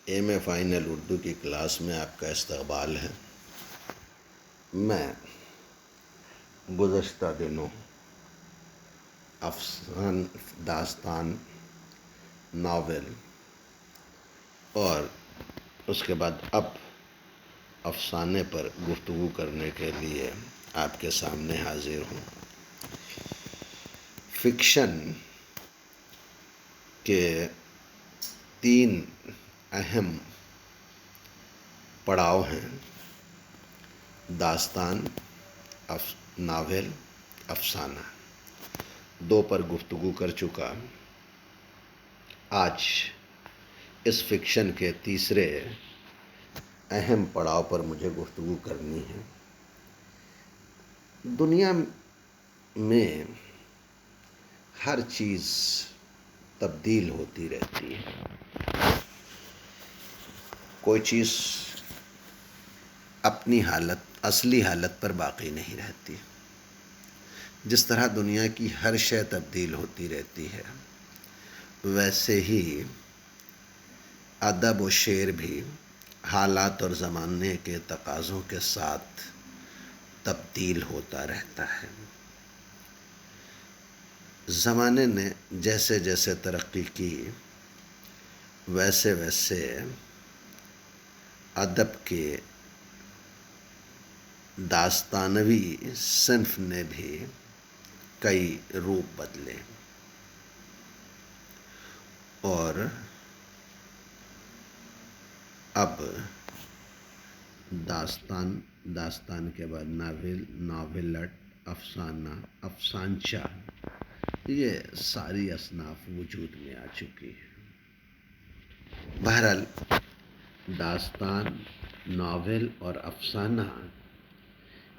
M a final Urdu کی class میں آپ کا استقبال ہے۔ میں گزشتہ دنوں داستان، ناول اور اس کے بعد اب افسانے پر گفتگو کرنے کے لیے آپ کے سامنے حاضر ہوں۔ فکشن کے 3 اہم پڑاؤ ہیں: داستان، ناول، افسانہ۔ 2 پر گفتگو کر چکا۔ آج اس فکشن کے تیسرے اہم پڑاؤ پر مجھے گفتگو کرنی ہے۔ دنیا میں ہر چیز تبدیل ہوتی رہتی ہے، کوئی چیز اپنی اصلی حالت پر باقی نہیں رہتی۔ جس طرح دنیا کی ہر شے تبدیل ہوتی رہتی ہے، ویسے ہی ادب و شعر بھی حالات اور زمانے کے تقاضوں کے ساتھ تبدیل ہوتا رہتا ہے۔ زمانے نے جیسے جیسے ترقی کی، ویسے ویسے ادب کے داستانوی صنف نے بھی کئی روپ بدلے، اور اب داستان کے بعد ناولٹ، افسانہ، افسانچہ، یہ ساری اصناف وجود میں آ چکی ہے۔ بہرحال داستان، ناول اور افسانہ،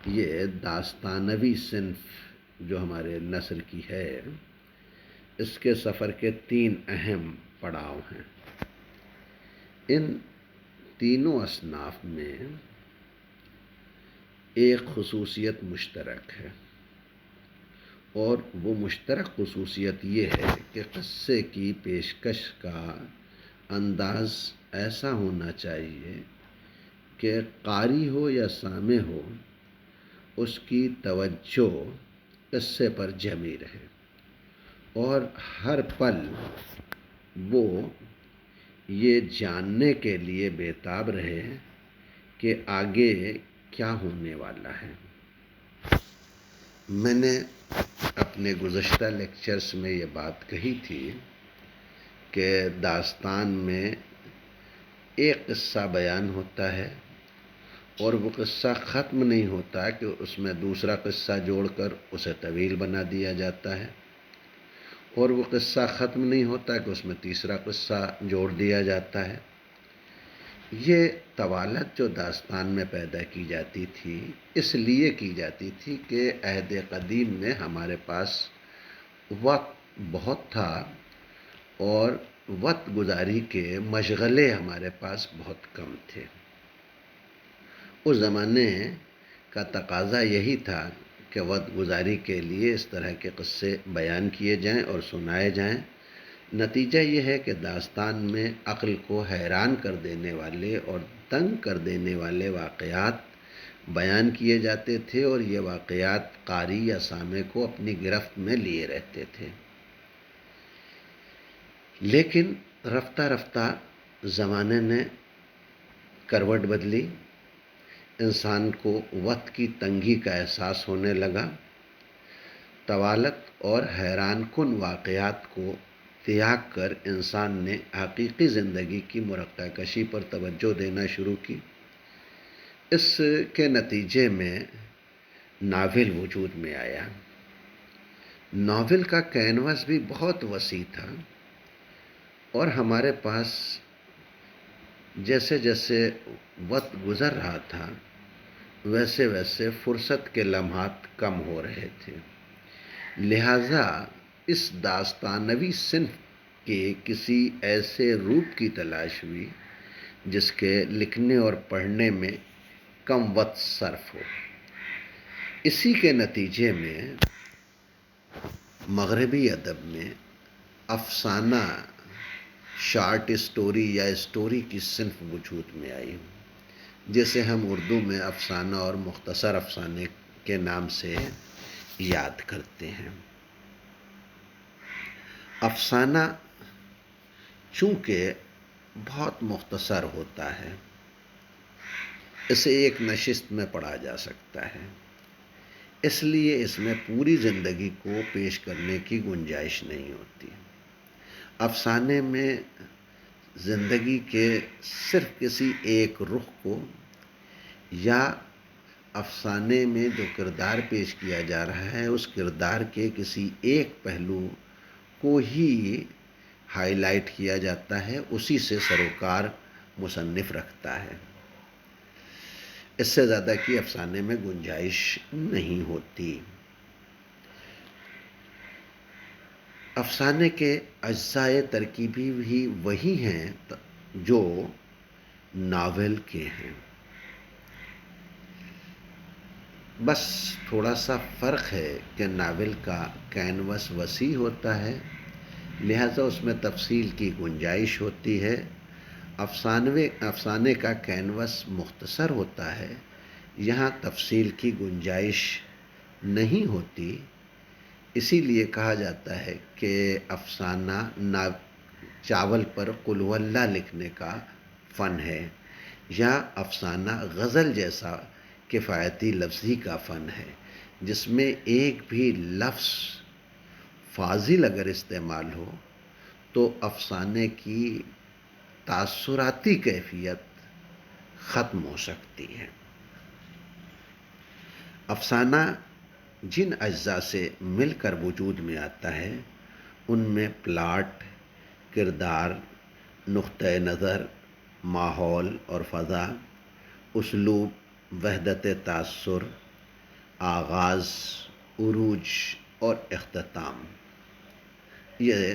یہ داستانوی صنف جو ہمارے نثر کی ہے، اس کے سفر کے 3 اہم پڑاؤ ہیں۔ ان تینوں اصناف میں ایک خصوصیت مشترک ہے، اور وہ مشترک خصوصیت یہ ہے کہ قصے کی پیشکش کا انداز ایسا ہونا چاہیے کہ قاری ہو یا سامع ہو، اس کی توجہ قصے پر جمی رہے، اور ہر پل وہ یہ جاننے کے لیے بےتاب رہے کہ آگے کیا ہونے والا ہے۔ میں نے اپنے گزشتہ لیکچرز میں یہ بات کہی تھی کہ داستان میں ایک قصہ بیان ہوتا ہے، اور وہ قصہ ختم نہیں ہوتا کہ اس میں دوسرا قصہ جوڑ کر اسے طویل بنا دیا جاتا ہے، اور وہ قصہ ختم نہیں ہوتا کہ اس میں تیسرا قصہ جوڑ دیا جاتا ہے۔ یہ طوالت جو داستان میں پیدا کی جاتی تھی، اس لیے کی جاتی تھی کہ عہد قدیم میں ہمارے پاس وقت بہت تھا، اور وقت گزاری کے مشغلے ہمارے پاس بہت کم تھے۔ اس زمانے کا تقاضا یہی تھا کہ وقت گزاری کے لیے اس طرح کے قصے بیان کیے جائیں اور سنائے جائیں۔ نتیجہ یہ ہے کہ داستان میں عقل کو حیران کر دینے والے اور دنگ کر دینے والے واقعات بیان کیے جاتے تھے، اور یہ واقعات قاری یا سامع کو اپنی گرفت میں لیے رہتے تھے۔ لیکن رفتہ رفتہ زمانے نے کروٹ بدلی، انسان کو وقت کی تنگی کا احساس ہونے لگا، طوالت اور حیران کن واقعات کو تیاگ کر انسان نے حقیقی زندگی کی مرقع کشی پر توجہ دینا شروع کی۔ اس کے نتیجے میں ناول وجود میں آیا۔ ناول کا کینوس بھی بہت وسیع تھا، اور ہمارے پاس جیسے جیسے وقت گزر رہا تھا، ویسے ویسے فرصت کے لمحات کم ہو رہے تھے۔ لہٰذا اس داستانوی صنف کے کسی ایسے روپ کی تلاش ہوئی جس کے لکھنے اور پڑھنے میں کم وقت صرف ہو۔ اسی کے نتیجے میں مغربی ادب میں افسانہ شارٹ اسٹوری یا اسٹوری کی صنف وجود میں آئی، جسے ہم اردو میں افسانہ اور مختصر افسانے کے نام سے یاد کرتے ہیں۔ افسانہ چونکہ بہت مختصر ہوتا ہے، اسے ایک نشست میں پڑھا جا سکتا ہے، اس لیے اس میں پوری زندگی کو پیش کرنے کی گنجائش نہیں ہوتی۔ افسانے میں زندگی کے صرف کسی ایک رخ کو یا افسانے میں جو کردار پیش کیا جا رہا ہے اس کردار کے کسی ایک پہلو کو ہی ہائی لائٹ کیا جاتا ہے، اسی سے سروکار مصنف رکھتا ہے۔ اس سے زیادہ کی افسانے میں گنجائش نہیں ہوتی۔ افسانے کے اجزاء ترکیبی بھی وہی ہیں جو ناول کے ہیں، بس تھوڑا سا فرق ہے کہ ناول کا کینوس وسیع ہوتا ہے، لہذا اس میں تفصیل کی گنجائش ہوتی ہے۔ افسانے کا کینوس مختصر ہوتا ہے، یہاں تفصیل کی گنجائش نہیں ہوتی، اسی لیے کہا جاتا ہے کہ افسانہ چاول پر قل ہو اللہ لکھنے کا فن ہے، یا افسانہ غزل جیسا کفایتی لفظی کا فن ہے، جس میں ایک بھی لفظ فاضل اگر استعمال ہو تو افسانے کی تاثراتی کیفیت ختم ہو سکتی ہے۔ افسانہ جن اجزاء سے مل کر وجود میں آتا ہے ان میں پلاٹ، کردار، نقطۂ نظر، ماحول اور فضا، اسلوب، وحدت تاثر، آغاز، عروج اور اختتام، یہ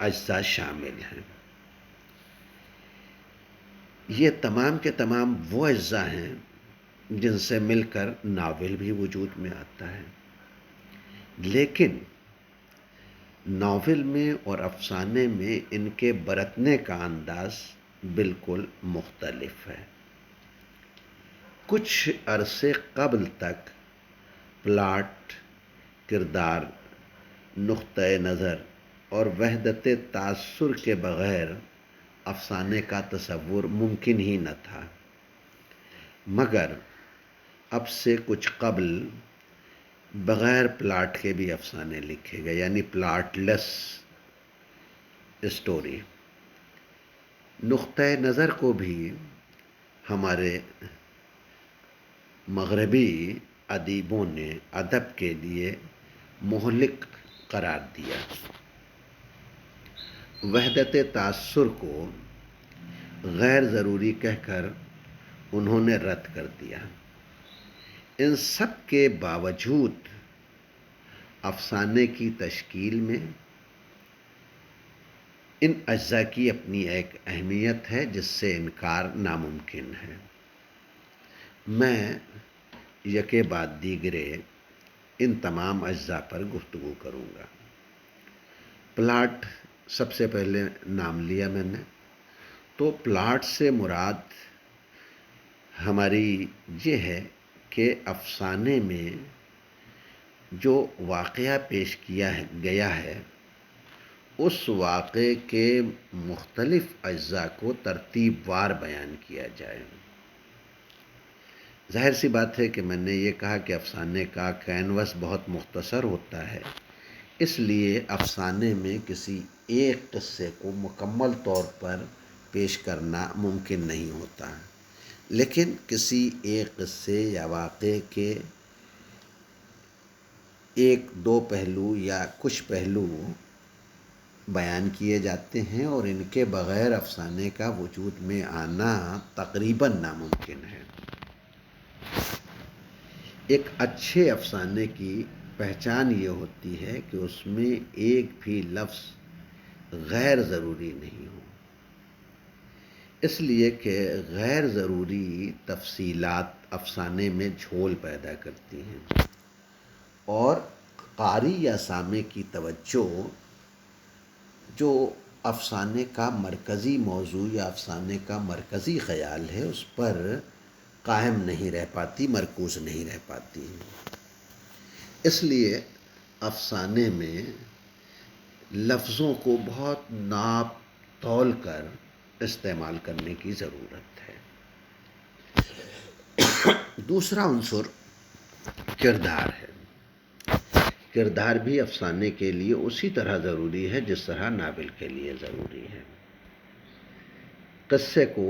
اجزاء شامل ہیں۔ یہ تمام کے تمام وہ اجزاء ہیں جن سے مل کر ناول بھی وجود میں آتا ہے، لیکن ناول میں اور افسانے میں ان کے برتنے کا انداز بالکل مختلف ہے۔ کچھ عرصے قبل تک پلاٹ، کردار، نقطۂ نظر اور وحدت تاثر کے بغیر افسانے کا تصور ممکن ہی نہ تھا، مگر اب سے کچھ قبل بغیر پلاٹ کے بھی افسانے لکھے گئے، یعنی پلاٹ لیس اسٹوری۔ نقطۂ نظر کو بھی ہمارے مغربی ادیبوں نے ادب کے لیے مہلک قرار دیا، وحدت تاثر کو غیر ضروری کہہ کر انہوں نے رد کر دیا۔ ان سب کے باوجود افسانے کی تشکیل میں ان اجزاء کی اپنی ایک اہمیت ہے جس سے انکار ناممکن ہے۔ میں یکے بعد دیگرے ان تمام اجزاء پر گفتگو کروں گا۔ پلاٹ سب سے پہلے نام لیا میں نے، تو پلاٹ سے مراد ہماری یہ ہے کہ افسانے میں جو واقعہ پیش کیا گیا ہے اس واقعے کے مختلف اجزاء کو ترتیب وار بیان کیا جائے۔ ظاہر سی بات ہے کہ میں نے یہ کہا کہ افسانے کا کینوس بہت مختصر ہوتا ہے، اس لیے افسانے میں کسی ایک قصے کو مکمل طور پر پیش کرنا ممکن نہیں ہوتا، لیکن کسی ایک قصے یا واقعے کے ایک دو پہلو یا کچھ پہلو بیان کیے جاتے ہیں اور ان کے بغیر افسانے کا وجود میں آنا تقریباً ناممکن ہے۔ ایک اچھے افسانے کی پہچان یہ ہوتی ہے کہ اس میں ایک بھی لفظ غیر ضروری نہیں ہو، اس لیے کہ غیر ضروری تفصیلات افسانے میں جھول پیدا کرتی ہیں اور قاری یا سامع کی توجہ جو افسانے کا مرکزی موضوع یا افسانے کا مرکزی خیال ہے اس پر قائم نہیں رہ پاتی، مرکوز نہیں رہ پاتی۔ اس لیے افسانے میں لفظوں کو بہت ناپ تول کر استعمال کرنے کی ضرورت ہے۔ دوسرا عنصر کردار ہے۔ کردار بھی افسانے کے لیے اسی طرح ضروری ہے جس طرح ناول کے لیے ضروری ہے۔ قصے کو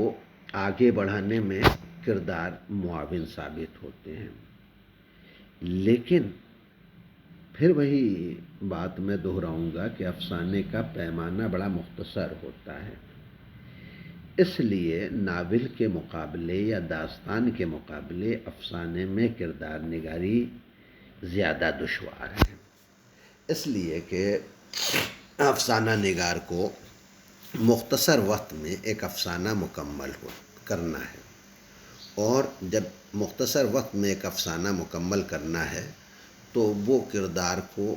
آگے بڑھانے میں کردار معاون ثابت ہوتے ہیں، لیکن پھر وہی بات میں دہراؤں گا کہ افسانے کا پیمانہ بڑا مختصر ہوتا ہے۔ اس لیے ناول کے مقابلے یا داستان کے مقابلے افسانے میں کردار نگاری زیادہ دشوار ہے، اس لیے کہ افسانہ نگار کو مختصر وقت میں ایک افسانہ مکمل کرنا ہے، اور جب مختصر وقت میں ایک افسانہ مکمل کرنا ہے تو وہ کردار کو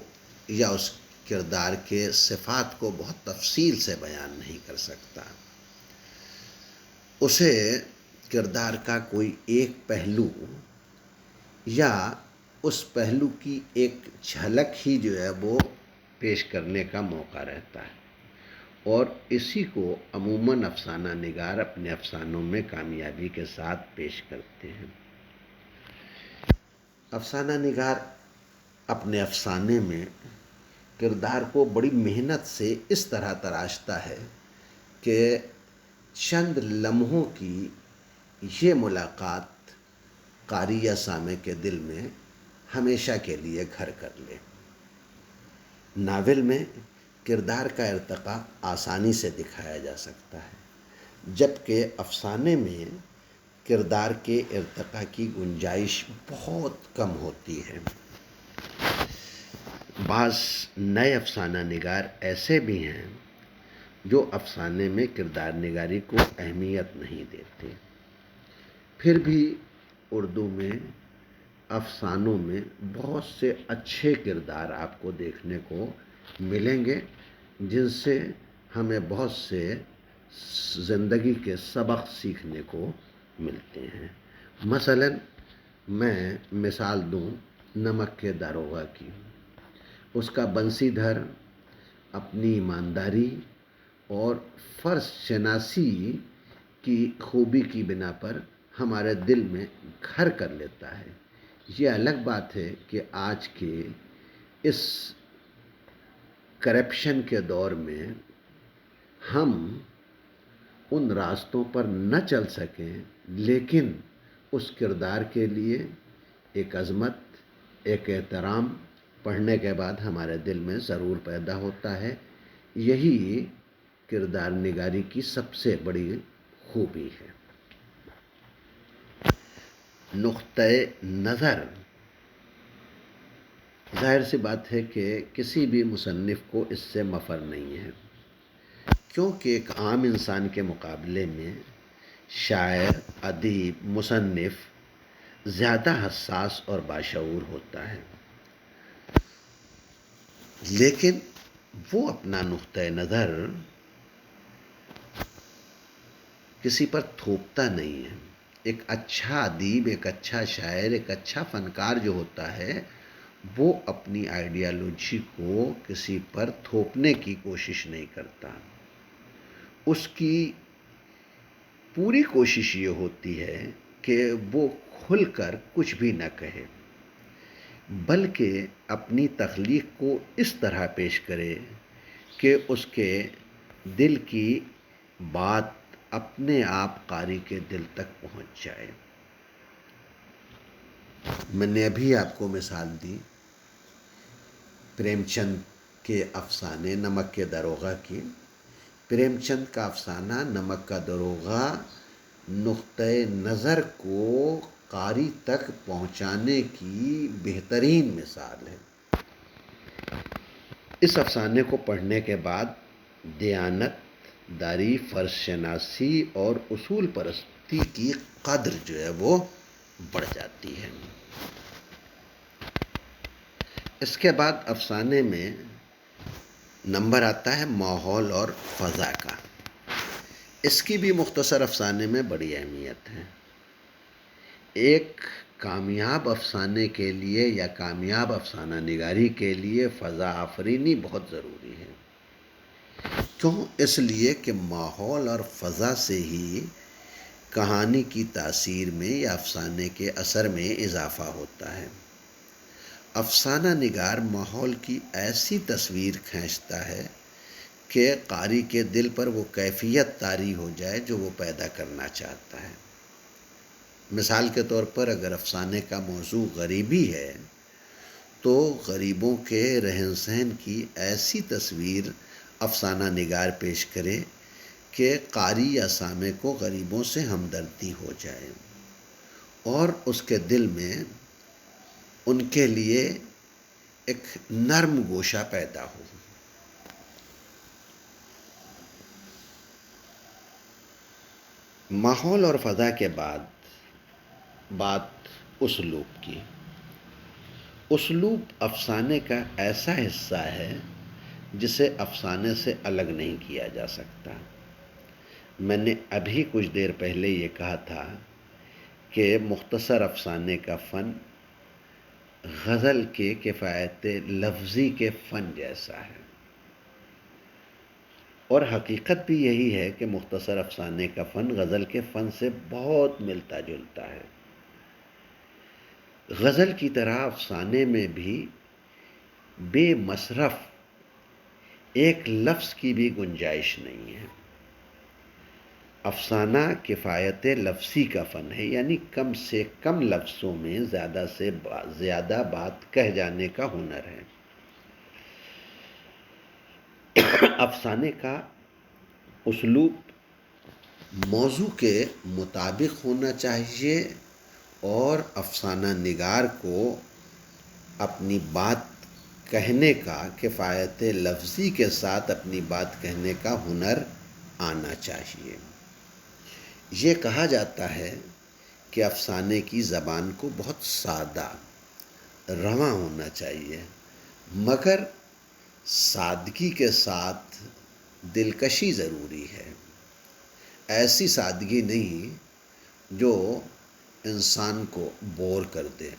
یا اس کردار کے صفات کو بہت تفصیل سے بیان نہیں کر سکتا۔ اسے کردار کا کوئی ایک پہلو یا اس پہلو کی ایک جھلک ہی جو ہے وہ پیش کرنے کا موقع رہتا ہے، اور اسی کو عموماً افسانہ نگار اپنے افسانوں میں کامیابی کے ساتھ پیش کرتے ہیں۔ افسانہ نگار اپنے افسانے میں کردار کو بڑی محنت سے اس طرح تراشتا ہے کہ چند لمحوں کی یہ ملاقات قاری یا سامع کے دل میں ہمیشہ کے لیے گھر کر لے۔ ناول میں کردار کا ارتقاء آسانی سے دکھایا جا سکتا ہے، جبکہ افسانے میں کردار کے ارتقاء کی گنجائش بہت کم ہوتی ہے۔ بعض نئے افسانہ نگار ایسے بھی ہیں جو افسانے میں کردار نگاری کو اہمیت نہیں دیتے، پھر بھی اردو میں افسانوں میں بہت سے اچھے کردار آپ کو دیکھنے کو ملیں گے، جن سے ہمیں بہت سے زندگی کے سبق سیکھنے کو ملتے ہیں۔ مثلاً میں مثال دوں نمک کے داروغہ کی۔ اس کا بنسی دھر اپنی ایمانداری اور فرض شناسی کی خوبی کی بنا پر ہمارے دل میں گھر کر لیتا ہے۔ یہ الگ بات ہے کہ آج کے اس کرپشن کے دور میں ہم ان راستوں پر نہ چل سکیں، لیکن اس کردار کے لیے ایک عظمت، ایک احترام پڑھنے کے بعد ہمارے دل میں ضرور پیدا ہوتا ہے۔ یہی کردار نگاری کی سب سے بڑی خوبی ہے۔ نقطۂ نظر، ظاہر سی بات ہے کہ کسی بھی مصنف کو اس سے مفر نہیں ہے، کیونکہ ایک عام انسان کے مقابلے میں شاعر، ادیب، مصنف زیادہ حساس اور باشعور ہوتا ہے، لیکن وہ اپنا نقطۂ نظر کسی پر تھوپتا نہیں ہے۔ ایک اچھا ادیب، ایک اچھا شاعر، ایک اچھا فنکار جو ہوتا ہے وہ اپنی آئیڈیالوجی کو کسی پر تھوپنے کی کوشش نہیں کرتا۔ اس کی پوری کوشش یہ ہوتی ہے کہ وہ کھل کر کچھ بھی نہ کہے، بلکہ اپنی تخلیق کو اس طرح پیش کرے کہ اس کے دل کی بات اپنے آپ قاری کے دل تک پہنچ جائے۔ میں نے ابھی آپ کو مثال دی پریم چند کے افسانے نمک کے داروغہ کی۔ پریم چند کا افسانہ نمک کا داروغہ نقطۂ نظر کو قاری تک پہنچانے کی بہترین مثال ہے۔ اس افسانے کو پڑھنے کے بعد دیانت داری، فرض شناسی اور اصول پرستی کی قدر جو ہے وہ بڑھ جاتی ہے۔ اس کے بعد افسانے میں نمبر آتا ہے ماحول اور فضا کا۔ اس کی بھی مختصر افسانے میں بڑی اہمیت ہے۔ ایک کامیاب افسانے کے لیے یا کامیاب افسانہ نگاری کے لیے فضا آفرینی بہت ضروری ہے۔ کیوں؟ اس لیے کہ ماحول اور فضا سے ہی کہانی کی تاثیر میں یا افسانے کے اثر میں اضافہ ہوتا ہے۔ افسانہ نگار ماحول کی ایسی تصویر کھینچتا ہے کہ قاری کے دل پر وہ کیفیت طاری ہو جائے جو وہ پیدا کرنا چاہتا ہے۔ مثال کے طور پر اگر افسانے کا موضوع غریبی ہے تو غریبوں کے رہن سہن کی ایسی تصویر افسانہ نگار پیش کرے کہ قاری یا سامع کو غریبوں سے ہمدردی ہو جائے اور اس کے دل میں ان کے لیے ایک نرم گوشہ پیدا ہو۔ ماحول اور فضا کے بعد بات اسلوب کی۔ اسلوب افسانے کا ایسا حصہ ہے جسے افسانے سے الگ نہیں کیا جا سکتا۔ میں نے ابھی کچھ دیر پہلے یہ کہا تھا کہ مختصر افسانے کا فن غزل کے کفایت لفظی کے فن جیسا ہے، اور حقیقت بھی یہی ہے کہ مختصر افسانے کا فن غزل کے فن سے بہت ملتا جلتا ہے۔ غزل کی طرح افسانے میں بھی بے مصرف ایک لفظ کی بھی گنجائش نہیں ہے۔ افسانہ کفایت لفظی کا فن ہے، یعنی کم سے کم لفظوں میں زیادہ سے زیادہ بات کہہ جانے کا ہنر ہے۔ افسانے کا اسلوب موضوع کے مطابق ہونا چاہیے اور افسانہ نگار کو اپنی بات کہنے کا، کفایت لفظی کے ساتھ اپنی بات کہنے کا ہنر آنا چاہیے۔ یہ کہا جاتا ہے کہ افسانے کی زبان کو بہت سادہ، رواں ہونا چاہیے، مگر سادگی کے ساتھ دلکشی ضروری ہے۔ ایسی سادگی نہیں جو انسان کو بور کر دے۔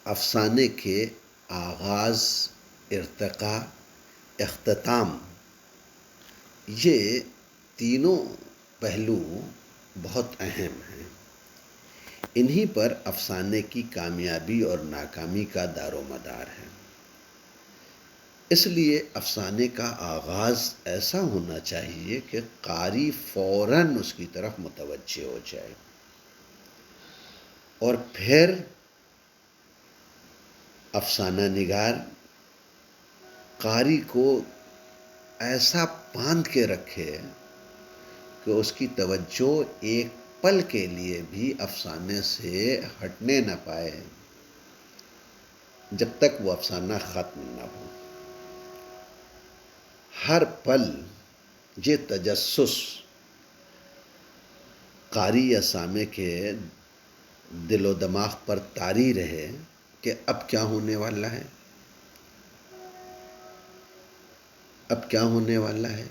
افسانے کے آغاز، ارتقاء، اختتام، یہ تینوں پہلو بہت اہم ہیں۔ انہی پر افسانے کی کامیابی اور ناکامی کا دار و مدار ہے۔ اس لیے افسانے کا آغاز ایسا ہونا چاہیے کہ قاری فوراً اس کی طرف متوجہ ہو جائے، اور پھر افسانہ نگار قاری کو ایسا باندھ کے رکھے کہ اس کی توجہ ایک پل کے لیے بھی افسانے سے ہٹنے نہ پائے جب تک وہ افسانہ ختم نہ ہو۔ ہر پل یہ تجسس قاری یا سامع کے دل و دماغ پر طاری رہے کہ اب کیا ہونے والا ہے، اب کیا ہونے والا ہے،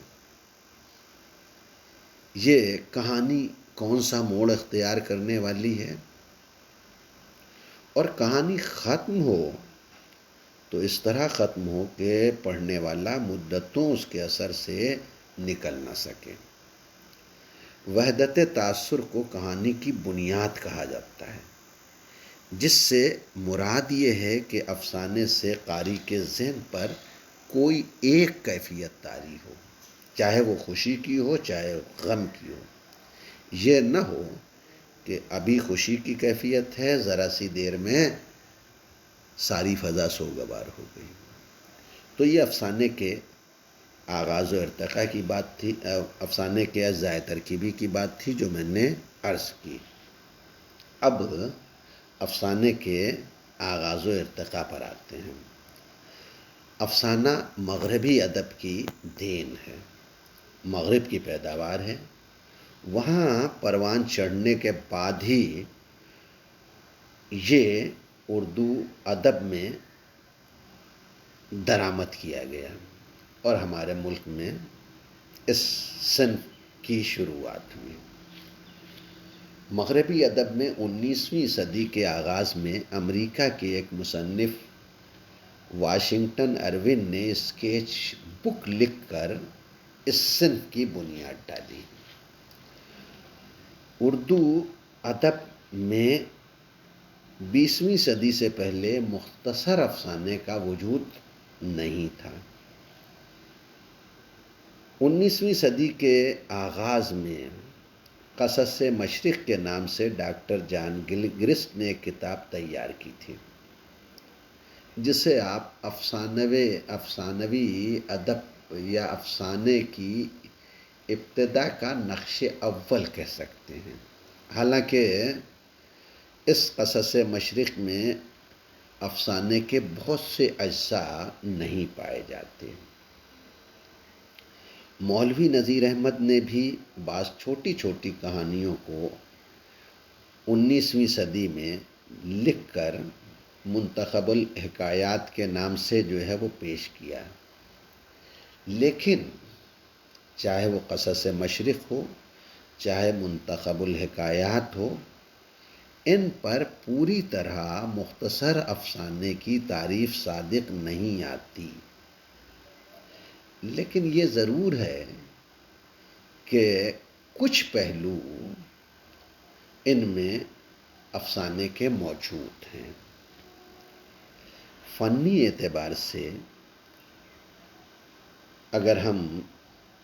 یہ کہانی کون سا موڑ اختیار کرنے والی ہے، اور کہانی ختم ہو تو اس طرح ختم ہو کہ پڑھنے والا مدتوں اس کے اثر سے نکل نہ سکے۔ وحدت تاثر کو کہانی کی بنیاد کہا جاتا ہے، جس سے مراد یہ ہے کہ افسانے سے قاری کے ذہن پر کوئی ایک کیفیت طاری ہو، چاہے وہ خوشی کی ہو چاہے غم کی ہو۔ یہ نہ ہو کہ ابھی خوشی کی کیفیت ہے، ذرا سی دیر میں ساری فضا سوگوار ہو گئی۔ تو یہ افسانے کے آغاز و ارتقاء کی بات تھی، افسانے کے اجزاء ترکیبی کی بات تھی جو میں نے عرض کی۔ اب افسانے کے آغاز و ارتقاء پر آتے ہیں۔ افسانہ مغربی ادب کی دین ہے، مغرب کی پیداوار ہے۔ وہاں پروان چڑھنے کے بعد ہی یہ اردو ادب میں درآمد کیا گیا اور ہمارے ملک میں اس صنف کی شروعات ہوئی۔ مغربی ادب میں 19ویں صدی کے آغاز میں امریکہ کے ایک مصنف واشنگٹن ارون نے اسکیچ بک لکھ کر اس صنف کی بنیاد ڈالی۔ اردو ادب میں 20ویں صدی سے پہلے مختصر افسانے کا وجود نہیں تھا۔ 19ویں صدی کے آغاز میں قصص مشرق کے نام سے ڈاکٹر جان گلگرسٹ نے ایک کتاب تیار کی تھی، جسے آپ افسانوی ادب یا افسانے کی ابتدا کا نقش اول کہہ سکتے ہیں۔ حالانکہ اس قصص مشرق میں افسانے کے بہت سے اجزاء نہیں پائے جاتے۔ مولوی نذیر احمد نے بھی بعض چھوٹی چھوٹی کہانیوں کو 19ویں صدی میں لکھ کر منتخب الحکایات کے نام سے جو ہے وہ پیش کیا، لیکن چاہے وہ قصص مشرق ہو چاہے منتخب الحکایات ہو، ان پر پوری طرح مختصر افسانے کی تعریف صادق نہیں آتی۔ لیکن یہ ضرور ہے کہ کچھ پہلو ان میں افسانے کے موجود ہیں۔ فنی اعتبار سے اگر ہم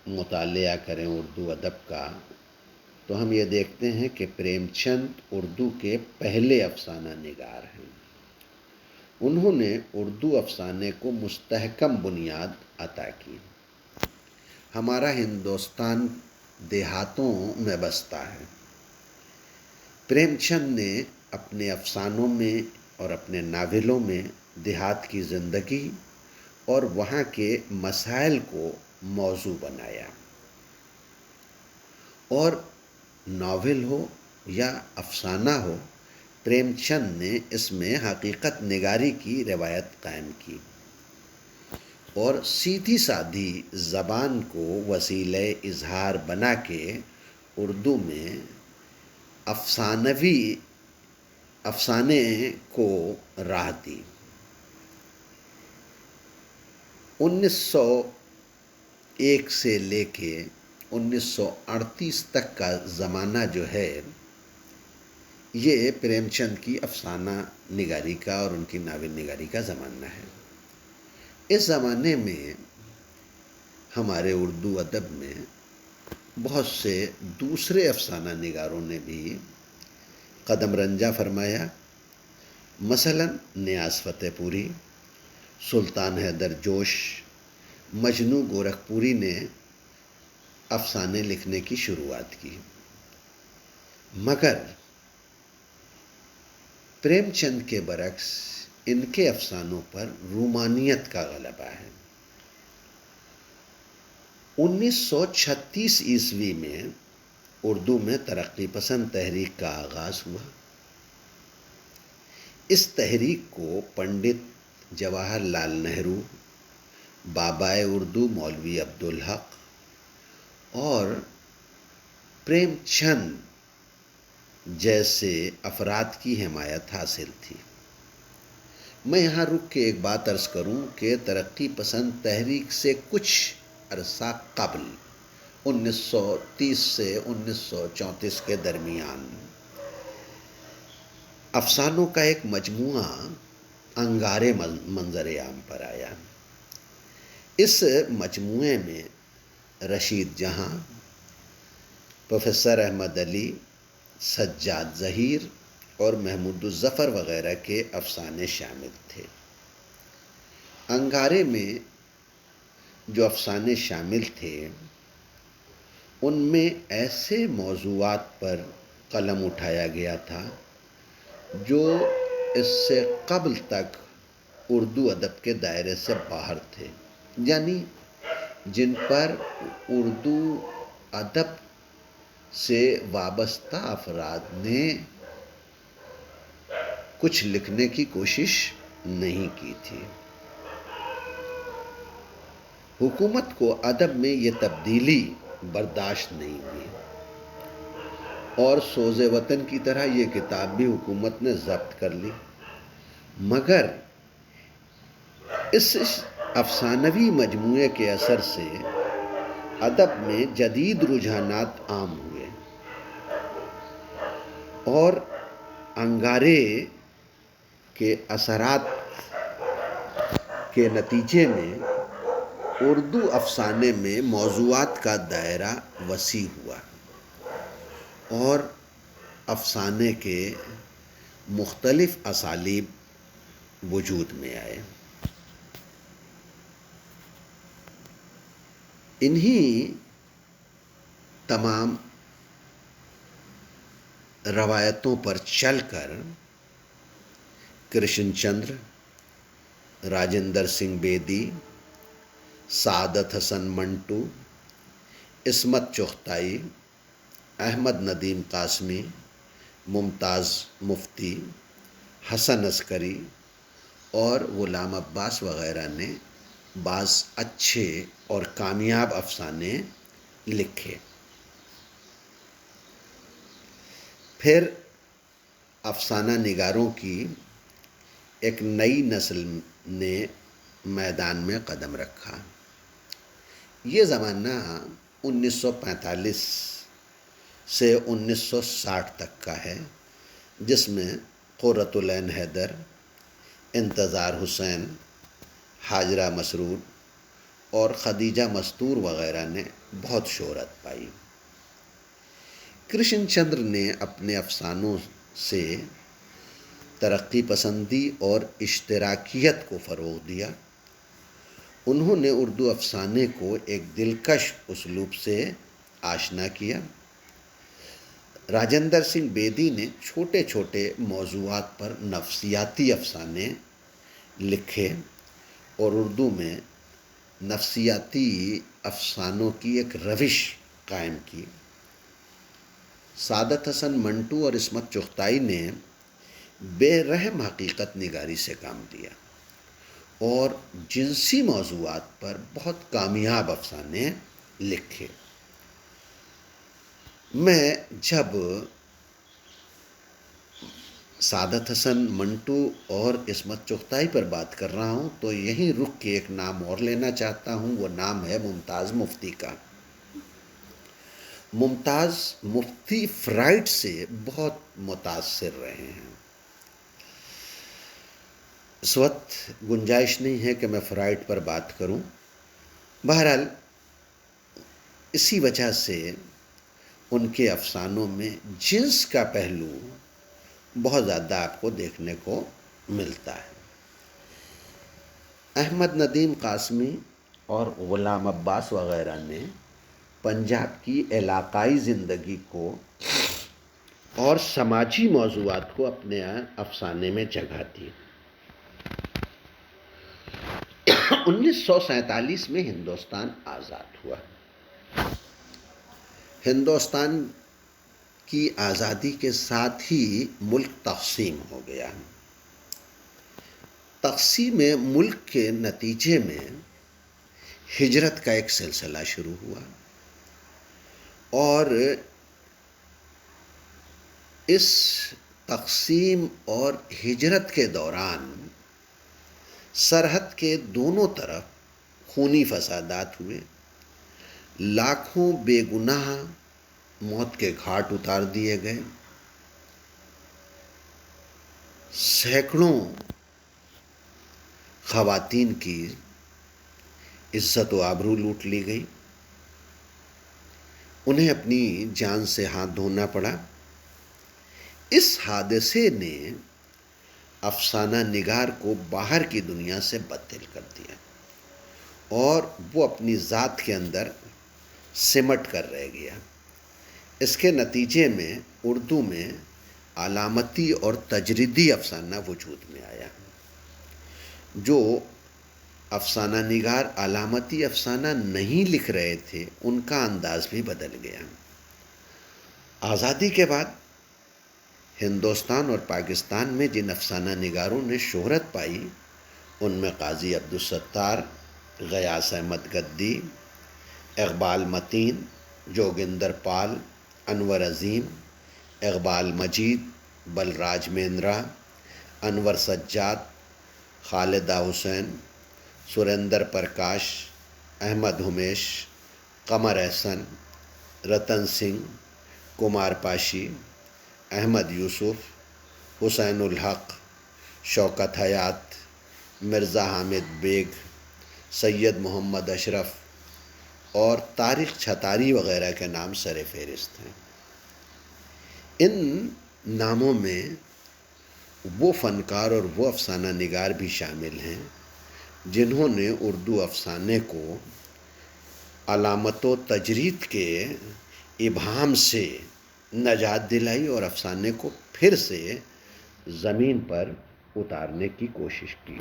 مطالعہ کریں اردو ادب کا، تو ہم یہ دیکھتے ہیں کہ پریم چند اردو کے پہلے افسانہ نگار ہیں۔ انہوں نے اردو افسانے کو مستحکم بنیاد عطا کی۔ ہمارا ہندوستان دیہاتوں میں بستا ہے۔ پریم چند نے اپنے افسانوں میں اور اپنے ناولوں میں دیہات کی زندگی اور وہاں کے مسائل کو موضوع بنایا، اور ناول ہو یا افسانہ ہو، پریم چند نے اس میں حقیقت نگاری کی روایت قائم کی اور سیدھی سادھی زبان کو وسیلہ اظہار بنا کے اردو میں افسانے کو راہ دی۔ 1901 سے لے کے 1938 تک کا زمانہ جو ہے، یہ پریم چند کی افسانہ نگاری کا اور ان کی ناول نگاری کا زمانہ ہے۔ اس زمانے میں ہمارے اردو ادب میں بہت سے دوسرے افسانہ نگاروں نے بھی قدم رنجہ فرمایا۔ مثلاً نیاز فتح پوری، سلطان حیدر جوش، مجنوں گورکھپوری نے افسانے لکھنے کی شروعات کی، مگر پریم چند کے برعکس ان کے افسانوں پر رومانیت کا غلبہ ہے۔ 1936 عیسوی میں اردو میں ترقی پسند تحریک کا آغاز ہوا۔ اس تحریک کو پنڈت جواہر لال نہرو، بابائے اردو مولوی عبدالحق اور پریم چند جیسے افراد کی حمایت حاصل تھی۔ میں یہاں رک کے ایک بات عرض کروں کہ ترقی پسند تحریک سے کچھ عرصہ قبل 1930 سے 1934 کے درمیان افسانوں کا ایک مجموعہ انگارے منظر عام پر آیا۔ اس مجموعے میں رشید جہاں، پروفیسر احمد علی، سجاد ظہیر اور محمود الظفر وغیرہ کے افسانے شامل تھے۔ انگارے میں جو افسانے شامل تھے، ان میں ایسے موضوعات پر قلم اٹھایا گیا تھا جو اس سے قبل تک اردو ادب کے دائرے سے باہر تھے، یعنی جن پر اردو ادب سے وابستہ افراد نے کچھ لکھنے کی کوشش نہیں کی تھی۔ حکومت کو ادب میں یہ تبدیلی برداشت نہیں ہوئی اور سوز وطن کی طرح یہ کتاب بھی حکومت نے ضبط کر لی، مگر اس افسانوی مجموعے کے اثر سے ادب میں جدید رجحانات عام ہوئے اور انگارے کے اثرات کے نتیجے میں اردو افسانے میں موضوعات کا دائرہ وسیع ہوا اور افسانے کے مختلف اسالیب وجود میں آئے۔ انہی تمام روایتوں پر چل کر کرشن چندر، راجندر سنگھ بیدی، سعادت حسن منٹو، عصمت چغتائی، احمد ندیم قاسمی، ممتاز مفتی، حسن عسکری اور غلام عباس وغیرہ نے بعض اچھے اور کامیاب افسانے لکھے۔ پھر افسانہ نگاروں کی ایک نئی نسل نے میدان میں قدم رکھا۔ یہ زمانہ 1945 سے 1960 تک کا ہے، جس میں قرۃ العین حیدر، انتظار حسین، ہاجرہ مسرور اور خدیجہ مستور وغیرہ نے بہت شہرت پائی۔ کرشن چندر نے اپنے افسانوں سے ترقی پسندی اور اشتراکیت کو فروغ دیا۔ انہوں نے اردو افسانے کو ایک دلکش اسلوب سے آشنا کیا۔ راجندر سنگھ بیدی نے چھوٹے چھوٹے موضوعات پر نفسیاتی افسانے لکھے اور اردو میں نفسیاتی افسانوں کی ایک روش قائم کی۔ سعادت حسن منٹو اور عصمت چغتائی نے بے رحم حقیقت نگاری سے کام لیا اور جنسی موضوعات پر بہت کامیاب افسانے لکھے۔ میں جب سعادت حسن منٹو اور عصمت چغتائی پر بات کر رہا ہوں تو یہیں رک کے ایک نام اور لینا چاہتا ہوں، وہ نام ہے ممتاز مفتی کا۔ ممتاز مفتی فرائڈ سے بہت متاثر رہے ہیں۔ اس وقت گنجائش نہیں ہے کہ میں فرائڈ پر بات کروں، بہرحال اسی وجہ سے ان کے افسانوں میں جنس کا پہلو بہت زیادہ آپ کو دیکھنے کو ملتا ہے۔ احمد ندیم قاسمی اور غلام عباس وغیرہ نے پنجاب کی علاقائی زندگی کو اور سماجی موضوعات کو اپنے افسانے میں جگہ دی۔ 1947 میں ہندوستان آزاد ہوا۔ ہندوستان کی آزادی کے ساتھ ہی ملک تقسیم ہو گیا۔ تقسیم ملک کے نتیجے میں ہجرت کا ایک سلسلہ شروع ہوا اور اس تقسیم اور ہجرت کے دوران سرحد کے دونوں طرف خونی فسادات ہوئے، لاکھوں بے گناہ موت کے گھاٹ اتار دیے گئے، سینکڑوں خواتین کی عزت و آبرو لوٹ لی گئی، انہیں اپنی جان سے ہاتھ دھونا پڑا۔ اس حادثے نے افسانہ نگار کو باہر کی دنیا سے بددل کر دیا اور وہ اپنی ذات کے اندر سمٹ کر رہ گیا۔ اس کے نتیجے میں اردو میں علامتی اور تجریدی افسانہ وجود میں آیا۔ جو افسانہ نگار علامتی افسانہ نہیں لکھ رہے تھے ان کا انداز بھی بدل گیا۔ آزادی کے بعد ہندوستان اور پاکستان میں جن افسانہ نگاروں نے شہرت پائی ان میں قاضی عبدالستار، غیاث احمد گدی، اقبال متین، جوگندر پال، انور عظیم، اقبال مجید، بلراج مہندرا، انور سجاد، خالدہ حسین، سریندر پرکاش، احمد ہمیش، قمر احسن، رتن سنگھ، کمار پاشی، احمد یوسف، حسین الحق، شوکت حیات، مرزا حامد بیگ، سید محمد اشرف اور طارق چھتاری وغیرہ کے نام سر فہرست ہیں۔ ان ناموں میں وہ فنکار اور وہ افسانہ نگار بھی شامل ہیں جنہوں نے اردو افسانے کو علامت و تجرید کے ابہام سے نجات دلائی اور افسانے کو پھر سے زمین پر اتارنے کی کوشش کی۔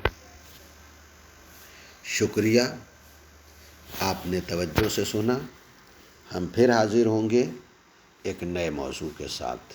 شکریہ، آپ نے توجہ سے سنا۔ ہم پھر حاضر ہوں گے ایک نئے موضوع کے ساتھ۔